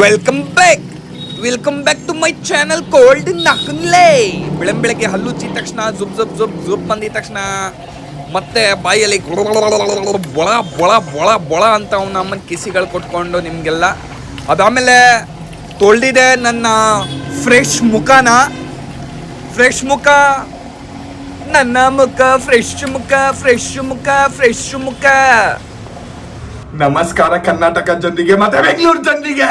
Welcome back to my channel cold ನಕನ್ಲೇ. ಬೆಳಗ್ಗೆ ಹಲ್ಲು ಉಜ್ಜಿದ ತಕ್ಷಣ ಜುಬ್ ಬಂದಿದ ತಕ್ಷಣ ಮತ್ತೆ ಬಾಯಲ್ಲಿ ಬೊಳ ಬೊಳ ಬೊಳ ಬೊಳ ಅಂತ ಅವನ ಅಮ್ಮನ ಕಿಸಿಗಳು ಕೊಟ್ಕೊಂಡು ನಿಮಗೆಲ್ಲ ಅದಾದಮೇಲೆ ತೊಳೆದಿದೆ ನನ್ನ ಫ್ರೆಶ್ ಮುಖ ನನ್ನ ಮುಖ ಫ್ರೆಶ್ ಮುಖ. ನಮಸ್ಕಾರ ಕರ್ನಾಟಕ ಜನರಿಗೆ ಮತ್ತೆ ಬೆಂಗಳೂರು ಜನರಿಗೆ.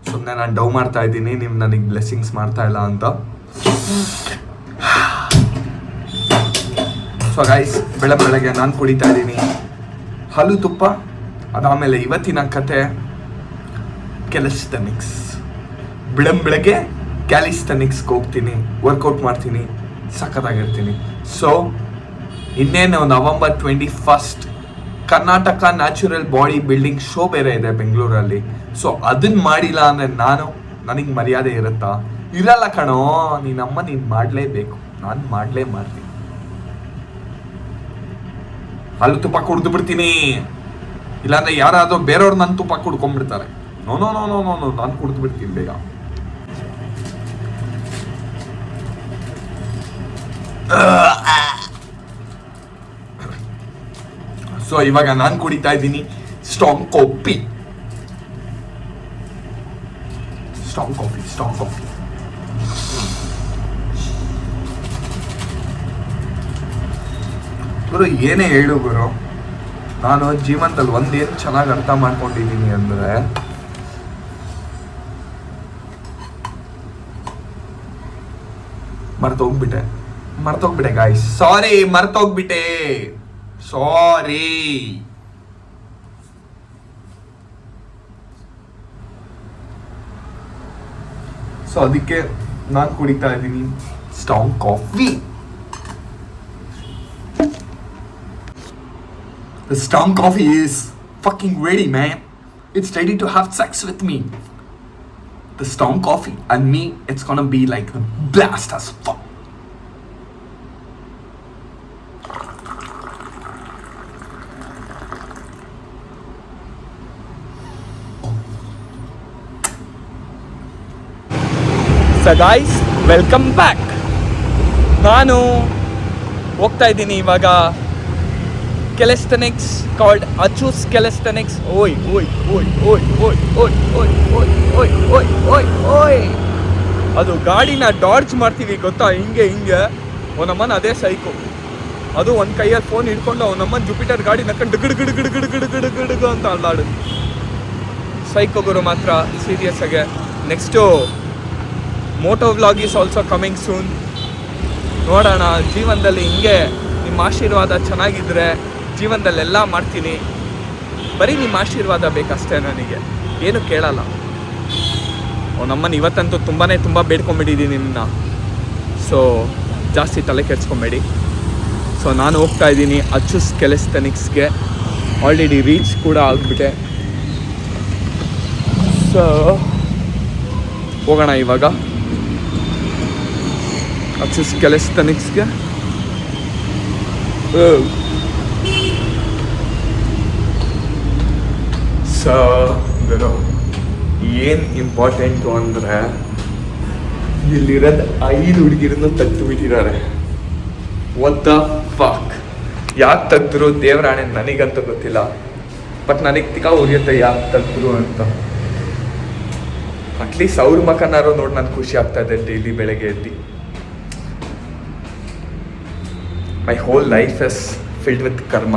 ಸುಮ್ಮನೆ ನಾನು ಡೌ ಮಾಡ್ತಾ ಇದ್ದೀನಿ, ನೀವು ನನಗೆ ಬ್ಲೆಸ್ಸಿಂಗ್ಸ್ ಮಾಡ್ತಾ ಇಲ್ಲ ಅಂತ. ಸೊ ಗೈಸ್, ಬೆಳಗ್ಗೆ ನಾನು ಕುಡಿತಾ ಇದ್ದೀನಿ ಹಾಲು ತುಪ್ಪ. ಅದಾದಮೇಲೆ ಇವತ್ತಿನ ಕತೆ ಕ್ಯಾಲಿಸ್ಥೆನಿಕ್ಸ್. ಬೆಳಗ್ಗೆ ಕ್ಯಾಲಿಸ್ಥೆನಿಕ್ಸ್ಗೆ ಹೋಗ್ತೀನಿ, ವರ್ಕೌಟ್ ಮಾಡ್ತೀನಿ, ಸಖತ್ತಾಗಿರ್ತೀನಿ. ಸೊ ಇನ್ನೇನು November 21 Karnataka natural body building show ಬೇರೆ ಇದೆ ಬೆಂಗಳೂರಲ್ಲಿ. ಸೊ ಅದನ್ನ ಮಾಡಿಲ್ಲ ಅಂದರೆ ನನಗೆ ಮರ್ಯಾದೆ ಇರುತ್ತಾ? ಇರಲ್ಲ ಕಣೋ. ನೀನು ಮಾಡಲೇಬೇಕು, ನಾನು ಮಾಡ್ತೀನಿ. ಹಾಲು ತುಪ್ಪ ಕುಡ್ದು ಬಿಡ್ತೀನಿ, ಇಲ್ಲಾಂದ್ರೆ ಯಾರಾದರೂ ಬೇರೆಯವ್ರು ನನ್ನ ತುಪ್ಪ ಕುಡ್ಕೊಂಡ್ಬಿಡ್ತಾರೆ. ನೋ ನಾನು ಕುಡ್ದು ಬಿಡ್ತೀನಿ ಬೇಗ. ಸೊ ಇವಾಗ ನಾನು ಕುಡಿತಾ ಇದ್ದೀನಿ ಸ್ಟ್ರಾಂಗ್ ಕಾಫಿ. ಗುರು ಏನೇ ಹೇಳು ಗುರು, ನಾನು ಜೀವನದಲ್ಲಿ ಒಂದೇನು ಚೆನ್ನಾಗಿ ಅರ್ಥ ಮಾಡ್ಕೊಂಡಿದ್ದೀನಿ ಅಂದ್ರೆ, ಮರ್ತೋಗ್ಬಿಟ್ಟೆ ಗಾಯ್ಸ್. ಸಾರಿ, ಮರ್ತೋಗ್ಬಿಟ್ಟೆ. ಸಾರಿ. ಸೊ ಅದಕ್ಕೆ ನಾನು ಕುಡಿತಾ ಇದ್ದೀನಿ strong coffee. The strong coffee is fucking ready, man. It's ready to have sex with me. The strong coffee and me, it's gonna be like a blast as fuck. So guys, welcome back. ನಾನು ಹೋಗ್ತಾ ಇದ್ದೀನಿ ಇವಾಗ calisthenics called Achus Calisthenics. Oi. ಅದು ಗಾಡಿನ dodge ಮಾಡ್ತೀವಿ ಗೊತ್ತಾ, ಹಿಂಗೆ ಅವನಮ್ಮನ ಅದೇ ಸೈಕು. ಅದು ಒಂದು ಕೈಯಲ್ಲಿ ಫೋನ್ ಹಿಡ್ಕೊಂಡು ಅವನಮ್ಮನ ಜುಪಿಟರ್ ಗಾಡಿ ನಕ್ಕೊಂಡು ಗಿಡ ಅಂತ ಅಲ್ಲಾಡೋದು. ಸೈಕೋ ಗುರು ಮಾತ್ರ ಸೀರಿಯಸ್ ಆಗಿ. Next moto vlog is also coming soon. ನೋಡೋಣ, ಜೀವನದಲ್ಲಿ ಹಿಂಗೆ ನಿಮ್ಮ ಆಶೀರ್ವಾದ ಚೆನ್ನಾಗಿದ್ರೆ ಜೀವನದಲ್ಲೆಲ್ಲ ಮಾಡ್ತೀನಿ. ಬರೀ ನಿಮ್ಮ ಆಶೀರ್ವಾದ ಬೇಕಷ್ಟೇ, ನನಗೆ ಏನು ಕೇಳಲ್ಲ. ನಮ್ಮನ್ನು ಇವತ್ತಂತೂ ತುಂಬ ಬೇಡ್ಕೊಂಬಿಟ್ಟಿದ್ದೀನಿ ನಿಮ್ಮನ್ನ. ಸೊ ಜಾಸ್ತಿ ತಲೆ ಕೆಡ್ಸ್ಕೊಬೇಡಿ. ಸೊ ನಾನು ಹೋಗ್ತಾ ಇದ್ದೀನಿ ಅಚೂಸ್ ಕ್ಯಾಲಿಸ್ಥೆನಿಕ್ಸ್ಗೆ. ಆಲ್ರೆಡಿ ರೀಚ್ ಕೂಡ ಆಗಿಬಿಟ್ಟೆ. ಸೊ ಹೋಗೋಣ ಇವಾಗ ಅಚೂಸ್ ಕ್ಯಾಲಿಸ್ಥೆನಿಕ್ಸ್ಗೆ. ಸೊ ಏನು ಇಂಪಾರ್ಟೆಂಟು ಅಂದರೆ, ಇಲ್ಲಿರೋದು 5 ಹುಡುಗಿರನ್ನು ತೆಗೆದು ಬಿಟ್ಟಿದ್ದಾರೆ. What the fuck? ಯಾಕೆ ತೆಗೆದ್ರು ದೇವರಾಣೆ ನನಗಂತ ಗೊತ್ತಿಲ್ಲ. ಬಟ್ ನನಗೆ ತಿಕ್ಕ ಉರಿಯುತ್ತೆ ಯಾಕೆ ತೆಗೆದ್ರು ಅಂತ. ಅಟ್ಲೀಸ್ಟ್ ಅವ್ರ ಮಕ್ಕನಾರು ನೋಡಿ ನಾನು ಖುಷಿ ಆಗ್ತಾ ಇದೆ ಡೈಲಿ ಬೆಳಗ್ಗೆ ಎದ್ದು. My whole life is filled with ಕರ್ಮ.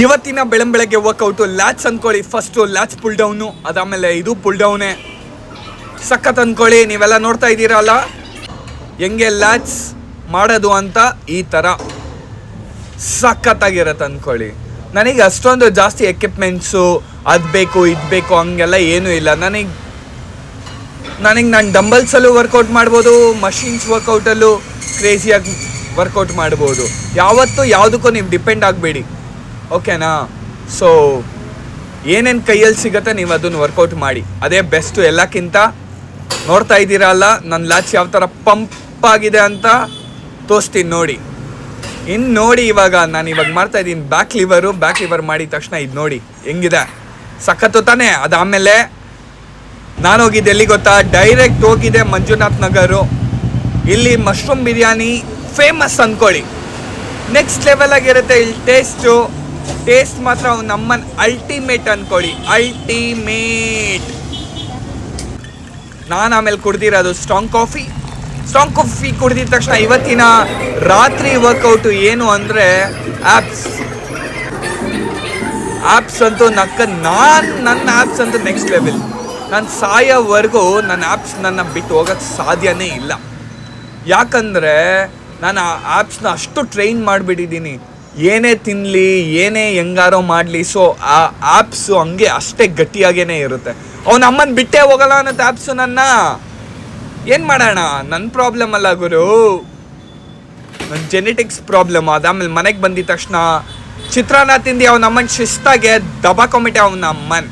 ಇವತ್ತಿನ ಬೆಳಗ್ಗೆ ವರ್ಕೌಟು ಲ್ಯಾಚ್ ಅಂದ್ಕೊಳ್ಳಿ. ಫಸ್ಟು ಲ್ಯಾಚ್ ಪುಲ್ ಡೌನು, ಅದಾದಮೇಲೆ ಇದು ಪುಲ್ ಡೌನೇ. ಸಖತ್ ಅಂದ್ಕೊಳ್ಳಿ. ನೀವೆಲ್ಲ ನೋಡ್ತಾ ಇದ್ದೀರಲ್ಲ ಹೆಂಗೆ ಲ್ಯಾಚ್ ಮಾಡೋದು ಅಂತ. ಈ ಥರ ಸಖತ್ತಾಗಿರತ್ತೆ ಅಂದ್ಕೊಳ್ಳಿ. ನನಗೆ ಅಷ್ಟೊಂದು ಜಾಸ್ತಿ ಎಕ್ವಿಪ್ಮೆಂಟ್ಸು ಅದು ಬೇಕು ಇದು ಬೇಕು ಹಂಗೆಲ್ಲ ಏನೂ ಇಲ್ಲ. ನನಗೆ ನಾನು ಡಂಬಲ್ಸಲ್ಲೂ ವರ್ಕೌಟ್ ಮಾಡ್ಬೋದು, ಮಷೀನ್ಸ್ ವರ್ಕೌಟಲ್ಲೂ ಕ್ರೇಜಿಯಾಗಿ ವರ್ಕೌಟ್ ಮಾಡ್ಬೋದು. ಯಾವತ್ತೂ ಯಾವುದಕ್ಕೂ ನೀವು ಡಿಪೆಂಡ್ ಆಗಬೇಡಿ, ಓಕೆನಾ? ಸೊ ಏನೇನು ಕೈಯಲ್ಲಿ ಸಿಗುತ್ತೆ ನೀವು ಅದನ್ನು ವರ್ಕೌಟ್ ಮಾಡಿ, ಅದೇ ಬೆಸ್ಟು ಎಲ್ಲಕ್ಕಿಂತ. ನೋಡ್ತಾ ಇದ್ದೀರಲ್ಲ ನನ್ನ ಲ್ಯಾಚ್ ಯಾವ ಥರ ಪಂಪ್ ದಪ್ಪ ಆಗಿದೆ ಅಂತ ತೋರಿಸ್ತೀನಿ ನೋಡಿ. ಇನ್ನು ನೋಡಿ, ನಾನು ಇವಾಗ ಮಾಡ್ತಾ ಇದ್ದೀನಿ ಬ್ಯಾಕ್ ಲಿವರ್ ಮಾಡಿದ ತಕ್ಷಣ ಇದು ನೋಡಿ ಹೆಂಗಿದೆ, ಸಖತ್ತು ತಾನೆ. ಅದಾದಮೇಲೆ ನಾನು ಹೋಗಿದ್ದೆ ಎಲ್ಲಿ ಗೊತ್ತಾ, ಡೈರೆಕ್ಟ್ ಹೋಗಿದ್ದೆ ಮಂಜುನಾಥ್ ನಗರು. ಇಲ್ಲಿ ಮಶ್ರೂಮ್ ಬಿರಿಯಾನಿ ಫೇಮಸ್ ಅಂದ್ಕೊಳ್ಳಿ, ನೆಕ್ಸ್ಟ್ ಲೆವೆಲ್ ಆಗಿರುತ್ತೆ. ಇಲ್ಲಿ ಟೇಸ್ಟ್ ಮಾತ್ರ ನಮ್ಮನ್ ಅಲ್ಟಿಮೇಟ್ ಅಂದ್ಕೊಳ್ಳಿ, ಅಲ್ಟಿಮೇಟ್. ನಾನು ಆಮೇಲೆ ಕುಡ್ದಿರೋದು ಸ್ಟ್ರಾಂಗ್ ಕಾಫಿ ಕುಡ್ದಿದ ತಕ್ಷಣ ಇವತ್ತಿನ ರಾತ್ರಿ ವರ್ಕೌಟು ಏನು ಅಂದರೆ ಆ್ಯಪ್ಸ್ ಅಂತೂ ನನ್ನ ಆ್ಯಪ್ಸ್ ಅಂತೂ ನೆಕ್ಸ್ಟ್ ಲೆವೆಲ್. ನಾನು ಸಾಯೋವರೆಗೂ ನನ್ನ ಬಿಟ್ಟು ಹೋಗೋಕ್ಕೆ ಸಾಧ್ಯನೇ ಇಲ್ಲ. ಯಾಕಂದರೆ ನಾನು ಆ ಆ್ಯಪ್ಸ್ನ ಅಷ್ಟು ಟ್ರೈನ್ ಮಾಡಿಬಿಟ್ಟಿದ್ದೀನಿ, ಏನೇ ತಿನ್ನಲಿ ಏನೇ ಹೆಂಗಾರೋ ಮಾಡಲಿ. ಸೊ ಆ ಆ್ಯಪ್ಸು ಹಂಗೆ ಅಷ್ಟೇ ಗಟ್ಟಿಯಾಗೇ ಇರುತ್ತೆ. ಅವನ ಅಮ್ಮನ ಬಿಟ್ಟೇ ಹೋಗಲ್ಲ ಅನ್ನೋದು ಆ್ಯಪ್ಸು. ಏನು ಮಾಡೋಣ, ನನ್ನ ಪ್ರಾಬ್ಲಮ್ ಅಲ್ಲ ಗುರು, ನನ್ನ ಜೆನೆಟಿಕ್ಸ್ ಪ್ರಾಬ್ಲಮ್. ಅದಾದಮೇಲೆ ಮನೆಗೆ ಬಂದಿದ ತಕ್ಷಣ ಚಿತ್ರಾನ್ನ ತಿಂದು ಅವನ ಅಮ್ಮನ ಶಿಸ್ತಾಗೆ ದಬಾಕೊಂಬಿಟ್ಟೆ ಅವನ ಅಮ್ಮನ.